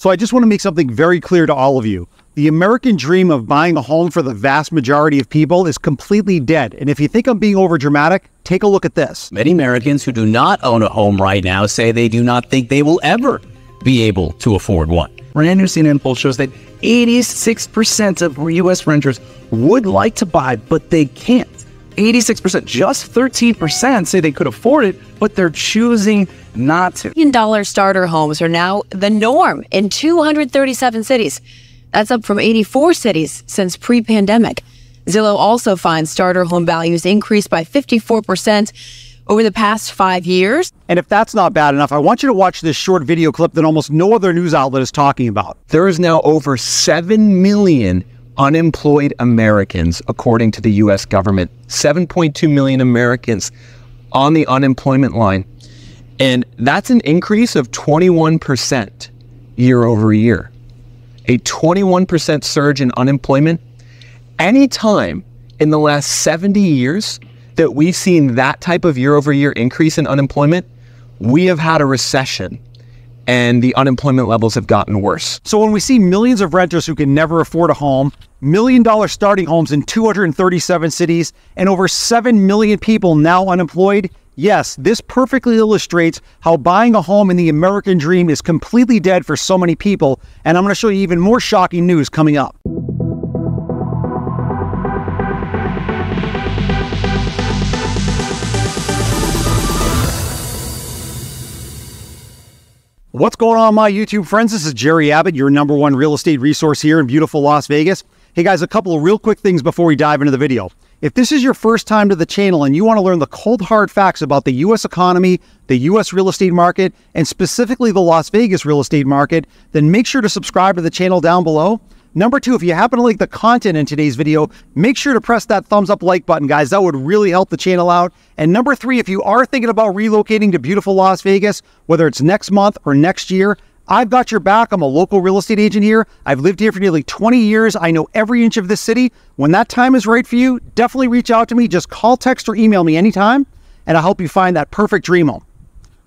So I just want to make something very clear to all of you. The American dream of buying a home for the vast majority of people is completely dead. And if you think I'm being overdramatic, take a look at this. Many Americans who do not own a home right now say they do not think they will ever be able to afford one. Brand new CNN poll shows that 86% of U.S. renters would like to buy, but they can't. 86%, just 13% say they could afford it, but they're choosing not to. $1 million starter homes are now the norm in 237 cities. That's up from 84 cities since pre-pandemic. Zillow also finds starter home values increased by 54% over the past 5 years. And if that's not bad enough, I want you to watch this short video clip that almost no other news outlet is talking about. There is now over 7 million unemployed Americans, according to the U.S. government. 7.2 million Americans on the unemployment line. And that's an increase of 21% year over year. A 21% surge in unemployment. Anytime in the last 70 years that we've seen that type of year over year increase in unemployment, we have had a recession and the unemployment levels have gotten worse. So when we see millions of renters who can never afford a home, $1 million starting homes in 237 cities, and over 7 million people now unemployed, yes, this perfectly illustrates how buying a home in the American dream is completely dead for so many people. And I'm going to show you even more shocking news coming up. What's going on, my YouTube friends? This is Jerry Abbott, your #1 real estate resource here in beautiful Las Vegas. Hey guys, a couple of real quick things before we dive into the video. If this is your first time to the channel and you want to learn the cold hard facts about the U.S. economy, the U.S. real estate market, and specifically the Las Vegas real estate market, then make sure to subscribe to the channel down below. Number 2, if you happen to like the content in today's video, make sure to press that thumbs up like button, guys. That would really help the channel out. And number 3, if you are thinking about relocating to beautiful Las Vegas, whether it's next month or next year, I've got your back. I'm a local real estate agent here. I've lived here for nearly 20 years. I know every inch of this city. When that time is right for you, definitely reach out to me. Just call, text, or email me anytime, and I'll help you find that perfect dream home.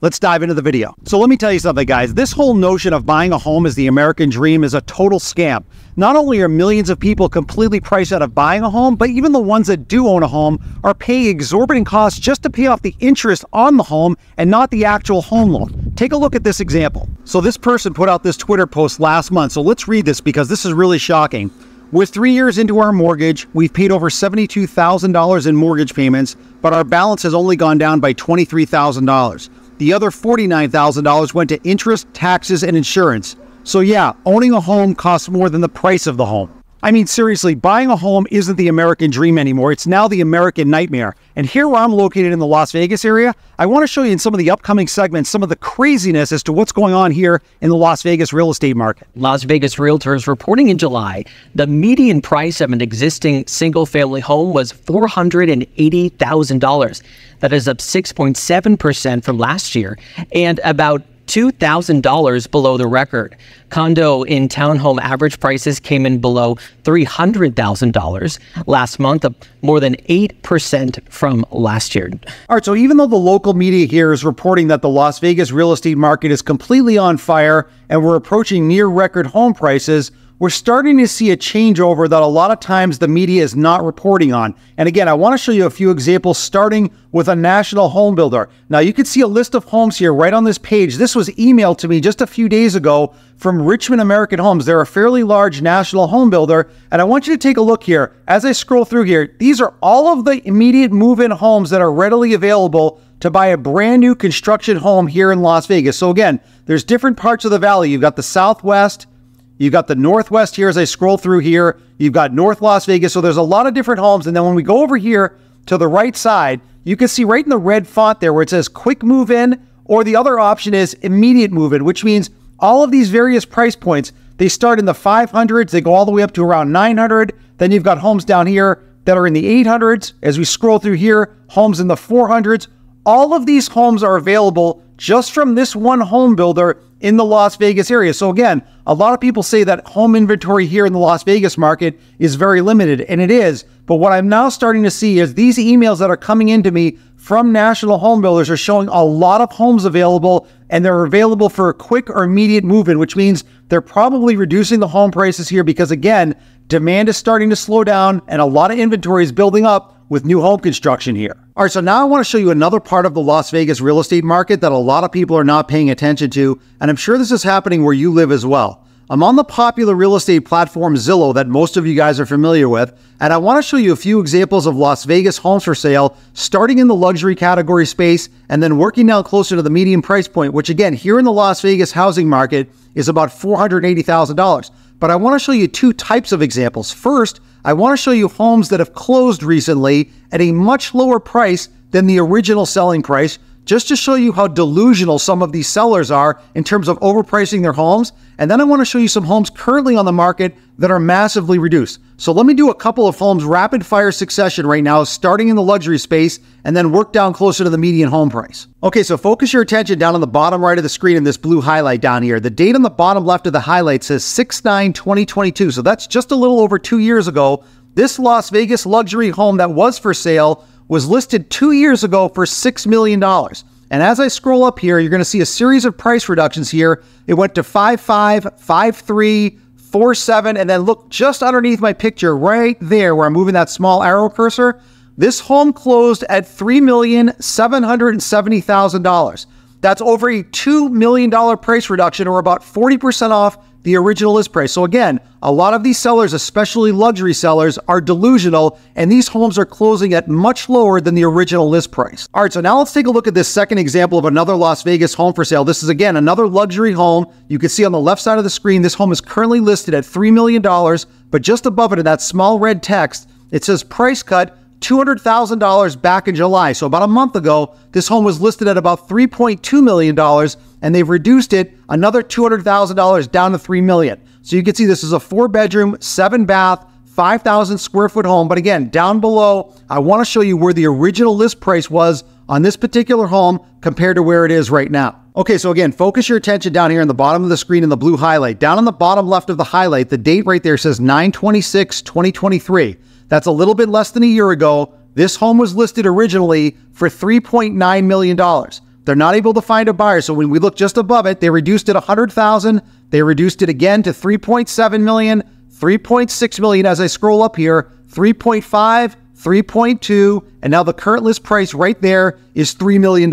Let's dive into the video. So let me tell you something, guys. This whole notion of buying a home as the American dream is a total scam. Not only are millions of people completely priced out of buying a home, but even the ones that do own a home are paying exorbitant costs just to pay off the interest on the home and not the actual home loan. Take a look at this example. So this person put out this Twitter post last month. So let's read this because this is really shocking. We're 3 years into our mortgage. We've paid over $72,000 in mortgage payments, but our balance has only gone down by $23,000. The other $49,000 went to interest, taxes, and insurance. So yeah, owning a home costs more than the price of the home. I mean, seriously, buying a home isn't the American dream anymore. It's now the American nightmare. And here where I'm located in the Las Vegas area, I want to show you in some of the upcoming segments some of the craziness as to what's going on here in the Las Vegas real estate market. Las Vegas realtors reporting in July, the median price of an existing single-family home was $480,000. That is up 6.7% from last year and about $2,000 below the record. Condo and townhome average prices came in below $300,000 last month, up more than 8% from last year. All right, so even though the local media here is reporting that the Las Vegas real estate market is completely on fire and we're approaching near record home prices, we're starting to see a changeover that a lot of times the media is not reporting on. And again, I want to show you a few examples starting with a national home builder. Now you can see a list of homes here right on this page. This was emailed to me just a few days ago from Richmond American Homes. They're a fairly large national home builder. And I want you to take a look here. As I scroll through here, these are all of the immediate move-in homes that are readily available to buy a brand new construction home here in Las Vegas. So again, there's different parts of the valley. You've got the Southwest, you've got the Northwest here as I scroll through here. You've got North Las Vegas. So there's a lot of different homes. And then when we go over here to the right side, you can see right in the red font there where it says quick move in, or the other option is immediate move in, which means all of these various price points, they start in the 500s, they go all the way up to around 900. Then you've got homes down here that are in the 800s. As we scroll through here, homes in the 400s. All of these homes are available just from this one home builder in the Las Vegas area. So again, a lot of people say that home inventory here in the Las Vegas market is very limited, and it is. But what I'm now starting to see is these emails that are coming into me from national home builders are showing a lot of homes available, and they're available for a quick or immediate move-in, which means they're probably reducing the home prices here because, again, demand is starting to slow down and a lot of inventory is building up with new home construction here. All right, so now I want to show you another part of the Las Vegas real estate market that a lot of people are not paying attention to, and I'm sure this is happening where you live as well. I'm on the popular real estate platform Zillow that most of you guys are familiar with, and I want to show you a few examples of Las Vegas homes for sale, starting in the luxury category space and then working down closer to the median price point, which again, here in the Las Vegas housing market is about $480,000. But I want to show you two types of examples. First, I want to show you homes that have closed recently at a much lower price than the original selling price, just to show you how delusional some of these sellers are in terms of overpricing their homes. And then I want to show you some homes currently on the market that are massively reduced. So let me do a couple of homes rapid fire succession right now, starting in the luxury space and then work down closer to the median home price. Okay, so focus your attention down on the bottom right of the screen in this blue highlight down here. The date on the bottom left of the highlight says 6/9/2022. So that's just a little over 2 years ago. This Las Vegas luxury home that was for sale was listed 2 years ago for $6 million. And as I scroll up here, you're going to see a series of price reductions here. It went to 5.5, 5.3, 4.7, and then look just underneath my picture right there where I'm moving that small arrow cursor. This home closed at $3,770,000. That's over a $2 million price reduction, or about 40% off the original list price. So again, a lot of these sellers, especially luxury sellers, are delusional, and these homes are closing at much lower than the original list price. All right, so now let's take a look at this second example of another Las Vegas home for sale. This is, again, another luxury home. You can see on the left side of the screen, this home is currently listed at $3 million, but just above it in that small red text, it says price cut $200,000 back in July. So about a month ago, this home was listed at about $3.2 million, and they've reduced it another $200,000 down to $3 million. So you can see this is a 4-bedroom, 7-bath, 5,000 square foot home. But again, down below, I want to show you where the original list price was on this particular home compared to where it is right now. Okay, so again, focus your attention down here in the bottom of the screen in the blue highlight. Down on the bottom left of the highlight, the date right there says 9/26/2023. That's a little bit less than a year ago. This home was listed originally for $3.9 million. They're not able to find a buyer. So when we look just above it, they reduced it $100,000. They reduced it again to $3.7 million, $3.6 million as I scroll up here, $3.5, $3.2, and now the current list price right there is $3 million.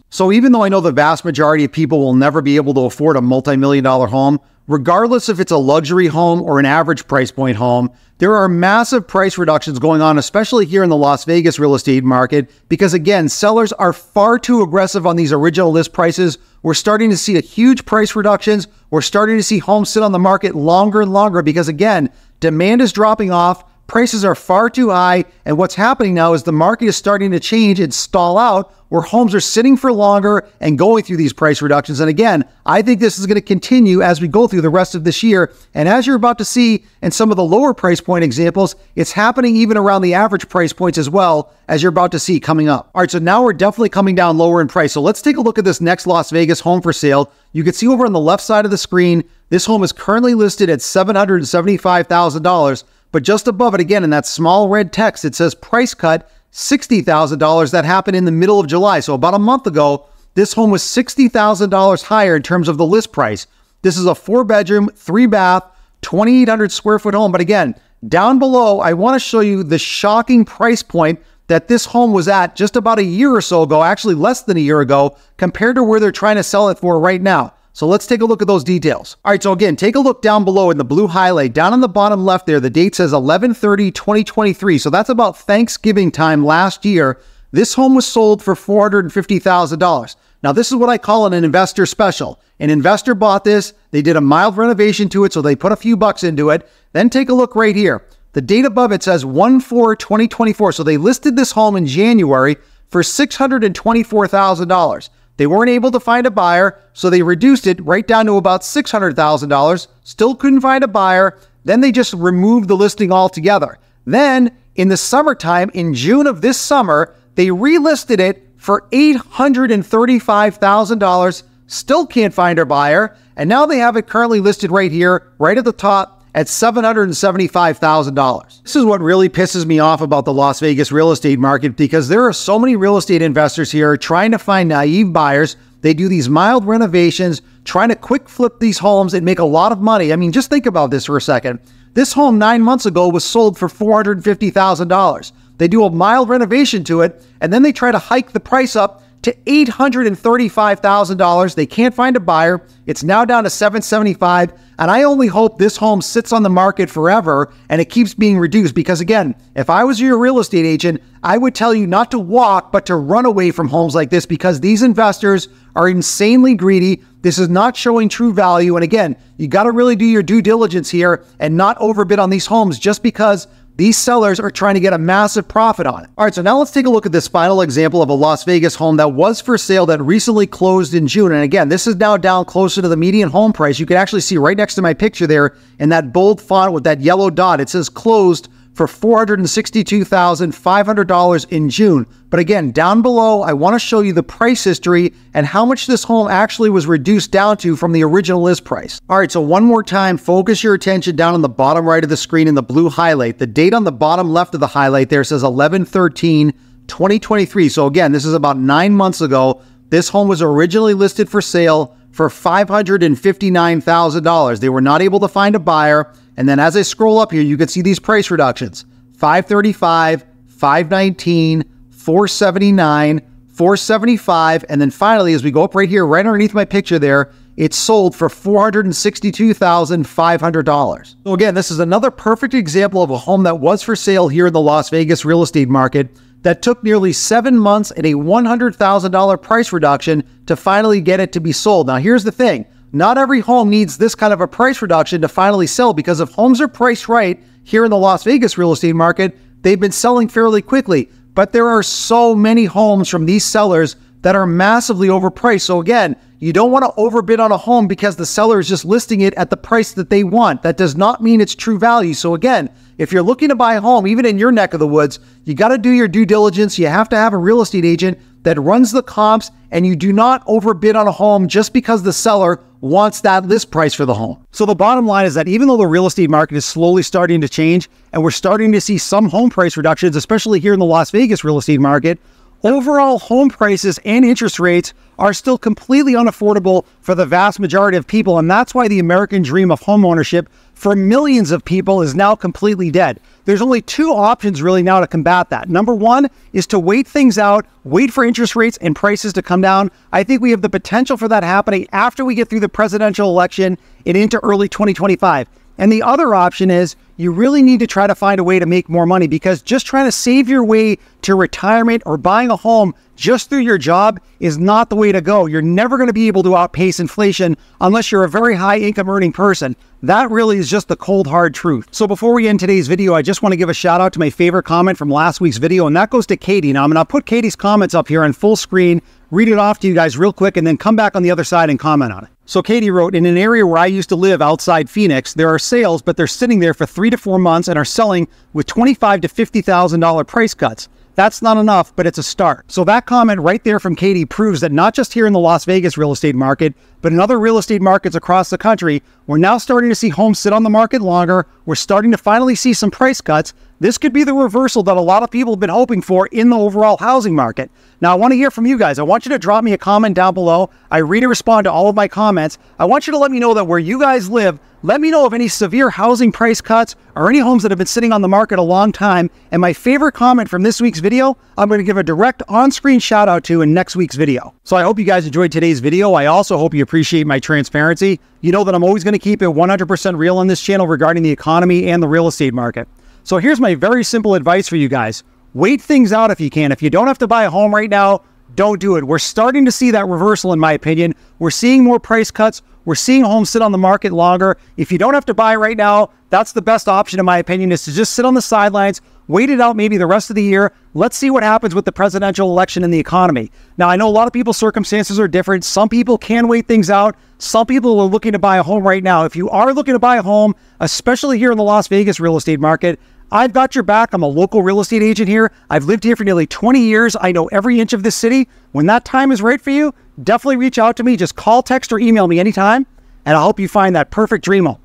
So even though I know the vast majority of people will never be able to afford a multi-million-dollar home, regardless if it's a luxury home or an average price point home, there are massive price reductions going on, especially here in the Las Vegas real estate market, because again, sellers are far too aggressive on these original list prices. We're starting to see a huge price reductions. We're starting to see homes sit on the market longer and longer because again, demand is dropping off. Prices are far too high, and what's happening now is the market is starting to change and stall out, where homes are sitting for longer and going through these price reductions. And again, I think this is going to continue as we go through the rest of this year. And as you're about to see in some of the lower price point examples, it's happening even around the average price points as well, as you're about to see coming up. All right, so now we're definitely coming down lower in price. So let's take a look at this next Las Vegas home for sale. You can see over on the left side of the screen, this home is currently listed at $775,000. But just above it, again, in that small red text, it says price cut $60,000. That happened in the middle of July. So about a month ago, this home was $60,000 higher in terms of the list price. This is a 4-bedroom, 3-bath, 2,800 square foot home. But again, down below, I want to show you the shocking price point that this home was at just about a year or so ago, actually less than a year ago, compared to where they're trying to sell it for right now. So let's take a look at those details. All right, so again, take a look down below in the blue highlight. Down on the bottom left there, the date says 11/30/2023. So that's about Thanksgiving time last year. This home was sold for $450,000. Now, this is what I call an investor special. An investor bought this. They did a mild renovation to it, so they put a few bucks into it. Then take a look right here. The date above it says 1/4/2024. So they listed this home in January for $624,000. They weren't able to find a buyer, so they reduced it right down to about $600,000. Still couldn't find a buyer. Then they just removed the listing altogether. Then, in the summertime, in June of this summer, they relisted it for $835,000, still can't find a buyer, and now they have it currently listed right here, right at the top, at $775,000. This is what really pisses me off about the Las Vegas real estate market, because there are so many real estate investors here trying to find naive buyers. They do these mild renovations, trying to quick flip these homes and make a lot of money. I mean, just think about this for a second. This home 9 months ago was sold for $450,000. They do a mild renovation to it, and then they try to hike the price up to $835,000. They can't find a buyer. It's now down to $775,000, and I only hope this home sits on the market forever and it keeps being reduced, because again, if I was your real estate agent, I would tell you not to walk, but to run away from homes like this, because these investors are insanely greedy. This is not showing true value, and again, you got to really do your due diligence here and not overbid on these homes just because these sellers are trying to get a massive profit on it. All right, so now let's take a look at this final example of a Las Vegas home that was for sale that recently closed in June. And again, this is now down closer to the median home price. You can actually see right next to my picture there in that bold font with that yellow dot, it says closed for $462,500 in June. But again, down below, I want to show you the price history and how much this home actually was reduced down to from the original list price. All right, so one more time, focus your attention down on the bottom right of the screen in the blue highlight. The date on the bottom left of the highlight there says 11/13/2023. So again, this is about 9 months ago. This home was originally listed for sale for $559,000. They were not able to find a buyer. And then as I scroll up here, you can see these price reductions: $535,000, $519,000, $479,000, $475,000, and then finally, as we go up right here, right underneath my picture there, it's sold for $462,500. So again, this is another perfect example of a home that was for sale here in the Las Vegas real estate market that took nearly 7 months and a $100,000 price reduction to finally get it to be sold. Now, here's the thing. Not every home needs this kind of a price reduction to finally sell, because if homes are priced right here in the Las Vegas real estate market, they've been selling fairly quickly. But there are so many homes from these sellers that are massively overpriced. So again, you don't want to overbid on a home because the seller is just listing it at the price that they want. That does not mean it's true value. So again, if you're looking to buy a home, even in your neck of the woods, you got to do your due diligence. You have to have a real estate agent that runs the comps, and you do not overbid on a home just because the seller wants that list price for the home. So the bottom line is that even though the real estate market is slowly starting to change and we're starting to see some home price reductions, especially here in the Las Vegas real estate market, overall home prices and interest rates are still completely unaffordable for the vast majority of people. And that's why the American dream of home ownership for millions of people is now completely dead. There's only two options really now to combat that. Number one is to wait things out, wait for interest rates and prices to come down. I think we have the potential for that happening after we get through the presidential election and into early 2025. And the other option is you really need to try to find a way to make more money, because just trying to save your way to retirement or buying a home just through your job is not the way to go. You're never going to be able to outpace inflation unless you're a very high income earning person. That really is just the cold, hard truth. So before we end today's video, I just want to give a shout out to my favorite comment from last week's video, and that goes to Katie. Now I'm going to put Katie's comments up here on full screen, read it off to you guys real quick, and then come back on the other side and comment on it. So Katie wrote, in an area where I used to live outside Phoenix, there are sales, but they're sitting there for 3 to 4 months and are selling with $25,000 to $50,000 price cuts. That's not enough, but it's a start. So that comment right there from Katie proves that not just here in the Las Vegas real estate market, but in other real estate markets across the country, we're now starting to see homes sit on the market longer. We're starting to finally see some price cuts. This could be the reversal that a lot of people have been hoping for in the overall housing market. Now, I want to hear from you guys. I want you to drop me a comment down below. I read and respond to all of my comments. I want you to let me know that where you guys live, let me know of any severe housing price cuts or any homes that have been sitting on the market a long time. And my favorite comment from this week's video, I'm going to give a direct on-screen shout out to in next week's video. So I hope you guys enjoyed today's video. I also hope you appreciate my transparency. You know that I'm always going to keep it 100% real on this channel regarding the economy and the real estate market. So here's my very simple advice for you guys. Wait things out if you can. If you don't have to buy a home right now, don't do it. We're starting to see that reversal, in my opinion. We're seeing more price cuts. We're seeing homes sit on the market longer. If you don't have to buy right now, that's the best option, in my opinion, is to just sit on the sidelines, wait it out maybe the rest of the year. Let's see what happens with the presidential election and the economy. Now, I know a lot of people's circumstances are different. Some people can wait things out. Some people are looking to buy a home right now. If you are looking to buy a home, especially here in the Las Vegas real estate market, I've got your back. I'm a local real estate agent here. I've lived here for nearly 20 years. I know every inch of this city. When that time is right for you, definitely reach out to me. Just call, text, or email me anytime, and I'll help you find that perfect dream home.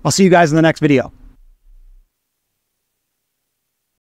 I'll see you guys in the next video.